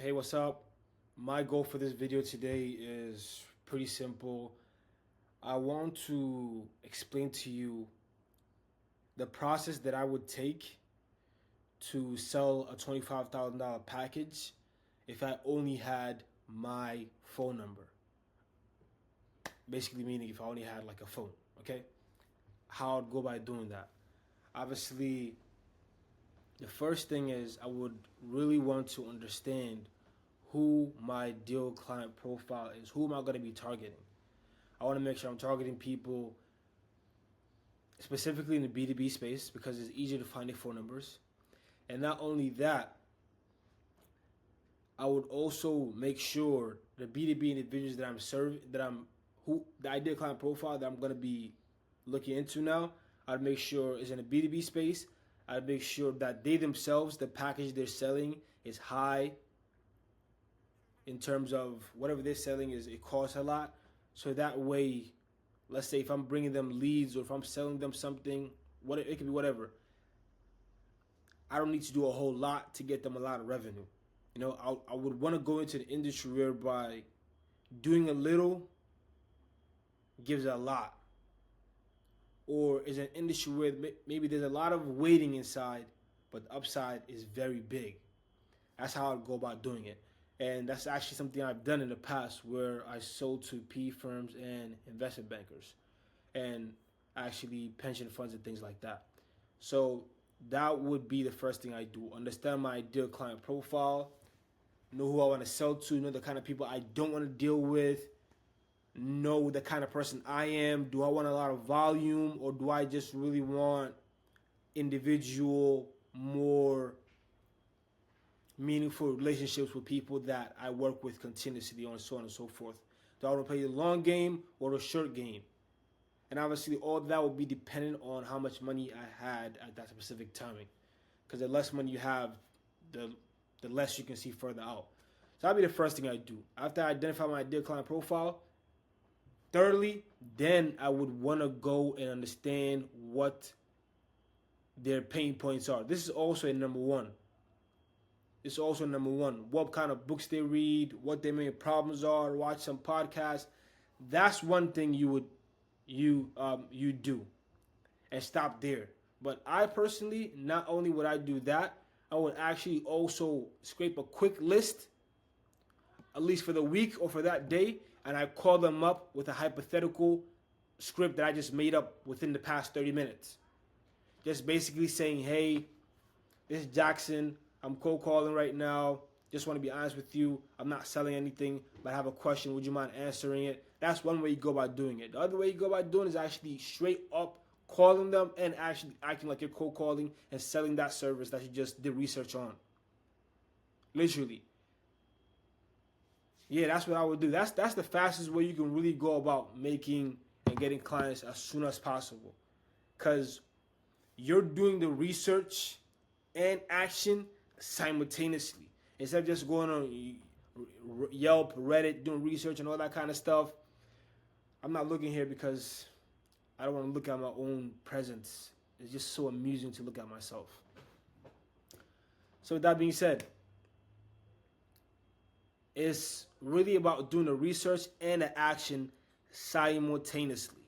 Hey, what's up? My goal for this video today is pretty simple. I want to explain to you the process that I would take to sell a $25,000 package if I only had my phone number. Basically, meaning if I only had like a phone, okay? How I'd go by doing that. Obviously, the first thing is I would really want to understand who my ideal client profile is. Who am I going to be targeting? I want to make sure I'm targeting people specifically in the B2B space because it's easier to find their phone numbers. And not only that, I would also make sure the B2B individuals that I'm serving, who the ideal client profile that I'm going to be looking into now, I'd make sure is in a B2B space. I'd make sure that they themselves, the package they're selling is high in terms of whatever they're selling is it costs a lot. So that way, let's say if I'm bringing them leads or if I'm selling them something, it could be whatever. I don't need to do a whole lot to get them a lot of revenue. I would want to go into the industry whereby doing a little gives a lot. Or is an industry where maybe there's a lot of waiting inside, but the upside is very big. That's how I'd go about doing it. And that's actually something I've done in the past where I sold to PE firms and investment bankers and actually pension funds and things like that. So that would be the first thing I do. Understand my ideal client profile, know who I want to sell to, know the kind of people I don't want to deal with, know the kind of person I am. Do I want a lot of volume or do I just really want individual, more meaningful relationships with people that I work with continuously on, so on and so forth? Do I want to play the long game or the short game? And obviously, all that will be dependent on how much money I had at that specific timing. Because the less money you have, the less you can see further out. So that'll be the first thing I do. After I identify my ideal client profile, thirdly, then I would want to go and understand what their pain points are. This is also a number one. It's also number one. What kind of books they read, what their main problems are, watch some podcasts. That's one thing you do, and stop there. But I personally, not only would I do that, I would actually also scrape a quick list, at least for the week or for that day, and I call them up with a hypothetical script that I just made up within the past 30 minutes. Just basically saying, hey, this is Jackson. I'm cold calling right now. Just want to be honest with you. I'm not selling anything, but I have a question. Would you mind answering it? That's one way you go about doing it. The other way you go about doing it is actually straight up calling them and actually acting like you're cold calling and selling that service that you just did research on. Literally. Yeah, that's what I would do. That's the fastest way you can really go about making and getting clients as soon as possible. Because you're doing the research and action simultaneously. Instead of just going on Yelp, Reddit, doing research and all that kind of stuff. I'm not looking here because I don't want to look at my own presence. It's just so amusing to look at myself. So with that being said, it's really about doing the research and the action simultaneously.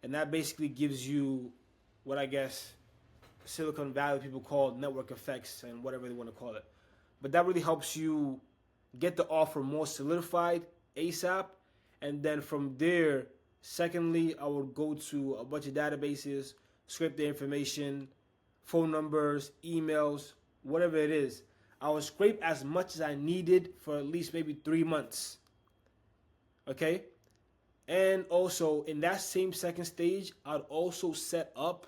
And that basically gives you what I guess Silicon Valley people call network effects and whatever they want to call it. But that really helps you get the offer more solidified ASAP. And then from there, secondly, I would go to a bunch of databases, scrape the information, phone numbers, emails, whatever it is. I would scrape as much as I needed for at least maybe 3 months. Okay? And also, in that same second stage, I'd also set up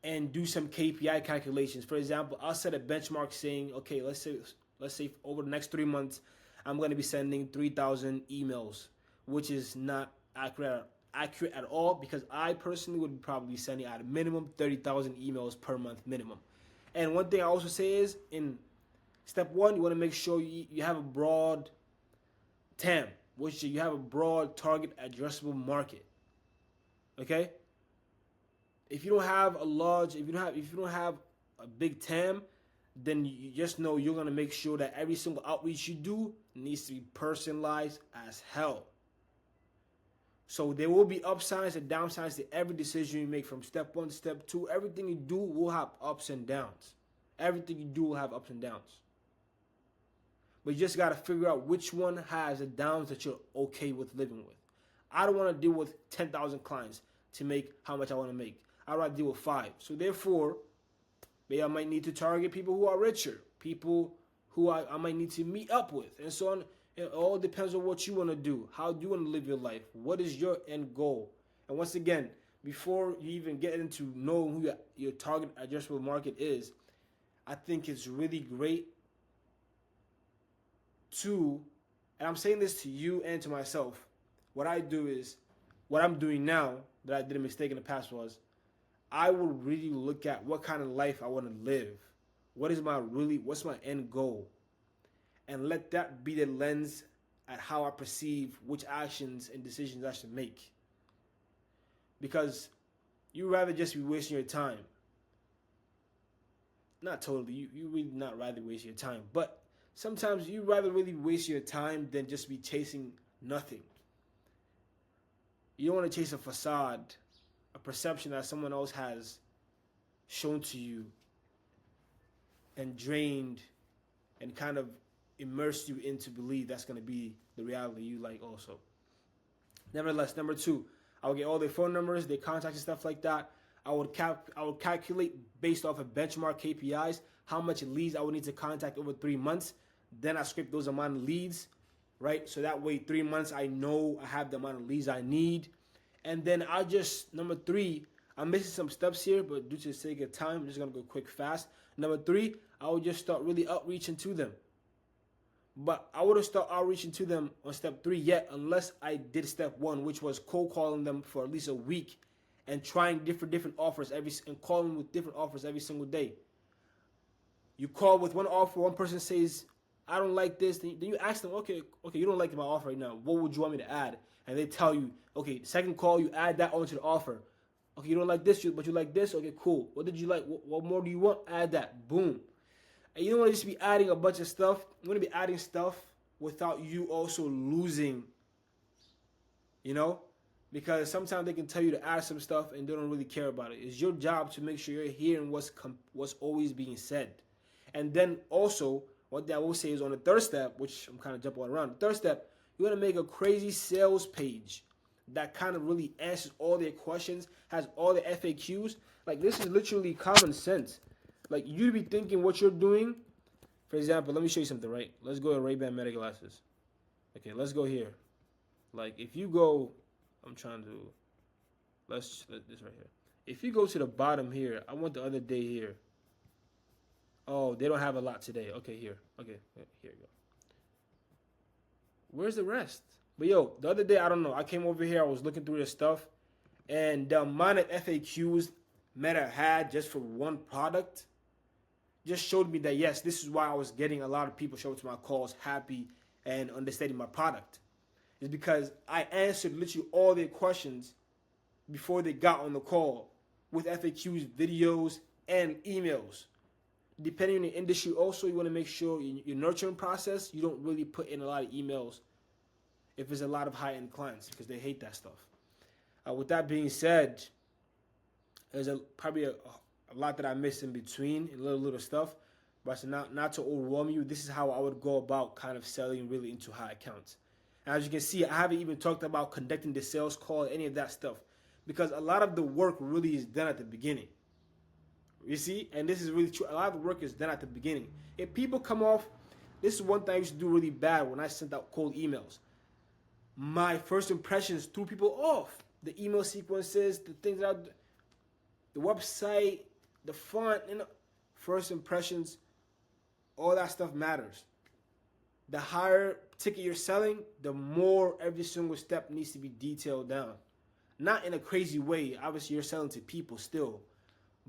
and do some KPI calculations. For example, I'll set a benchmark saying, okay, let's say over the next 3 months, I'm going to be sending 3,000 emails, which is not accurate at all because I personally would probably be sending at a minimum 30,000 emails per month minimum. And one thing I also say is in step one, you want to make sure you have a broad TAM, which you have a broad target addressable market. Okay? If you don't have a big TAM, then you just know you're going to make sure that every single outreach you do needs to be personalized as hell. So there will be upsides and downsides to every decision you make from step 1 to step 2. Everything you do will have ups and downs. Everything you do will have ups and downs. But you just got to figure out which one has the downs that you're okay with living with. I don't want to deal with 10,000 clients to make how much I want to make. I'd rather deal with 5. So therefore, maybe I might need to target people who are richer, people who I might need to meet up with, and so on. It all depends on what you want to do. How do you want to live your life? What is your end goal? And once again, before you even get into knowing who your target addressable market is, I think it's really great to, and I'm saying this to you and to myself, what I do is, what I'm doing now that I did a mistake in the past was, I will really look at what kind of life I want to live. What's my end goal? And let that be the lens at how I perceive which actions and decisions I should make. Because you'd rather just be wasting your time. Not totally, you really not rather waste your time, but sometimes you'd rather really waste your time than just be chasing nothing. You don't want to chase a facade, a perception that someone else has shown to you and drained and kind of immersed you into believe that's going to be the reality you like also. Nevertheless, number 2, I would get all their phone numbers, their contacts and stuff like that. I would calculate based off of benchmark KPIs how much leads I would need to contact over 3 months. Then I script those amount of leads, right? So that way 3 months I know I have the amount of leads I need. And then I just, number 3, I'm missing some steps here, but due to the sake of time, I'm just going to go quick, fast. Number 3, I would just start really outreaching to them. But I wouldn't start outreaching to them on step 3 yet unless I did step 1, which was cold calling them for at least a week and trying different offers and calling with different offers every single day. You call with one offer, one person says, I don't like this. Then you ask them, okay, you don't like my offer right now. What would you want me to add? And they tell you, okay, second call, you add that onto the offer. Okay, you don't like this, but you like this? Okay, cool. What did you like? What more do you want? Add that. Boom. And you don't want to just be adding a bunch of stuff. You want to be adding stuff without you also losing, because sometimes they can tell you to add some stuff and they don't really care about it. It's your job to make sure you're hearing what's always being said. And then also, what I will say is on the third step, which I'm kind of jumping around, the third step, you want to make a crazy sales page that kind of really answers all their questions, has all the FAQs. Like, this is literally common sense. Like, you'd be thinking what you're doing. For example, let me show you something, right? Let's go to Ray-Ban Meta glasses. Okay, let's go here. Like, if you go, let's this right here. If you go to the bottom here, I want the other day here. Oh, they don't have a lot today. Okay, here. Okay, here you go. Where's the rest? But yo, the other day, I don't know. I came over here. I was looking through this stuff. And the amount of FAQs Meta had just for one product just showed me that, yes, this is why I was getting a lot of people show up to my calls happy and understanding my product. It's because I answered literally all their questions before they got on the call with FAQs, videos, and emails. Depending on the industry, also, you want to make sure your nurturing process, you don't really put in a lot of emails if there's a lot of high-end clients because they hate that stuff. With that being said, there's probably a lot that I missed in between, little stuff. But not to overwhelm you, this is how I would go about kind of selling really into high accounts. And as you can see, I haven't even talked about conducting the sales call, any of that stuff, because a lot of the work really is done at the beginning. You see? And this is really true. A lot of the work is done at the beginning. If people come off, this is one thing I used to do really bad when I sent out cold emails. My first impressions threw people off. The email sequences, the things that the website, the font, first impressions, all that stuff matters. The higher ticket you're selling, the more every single step needs to be detailed down. Not in a crazy way. Obviously, you're selling to people still.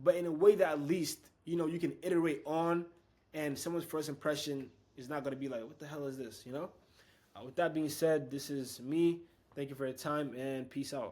But in a way that at least, you can iterate on and someone's first impression is not going to be like, what the hell is this, With that being said, this is me. Thank you for your time and peace out.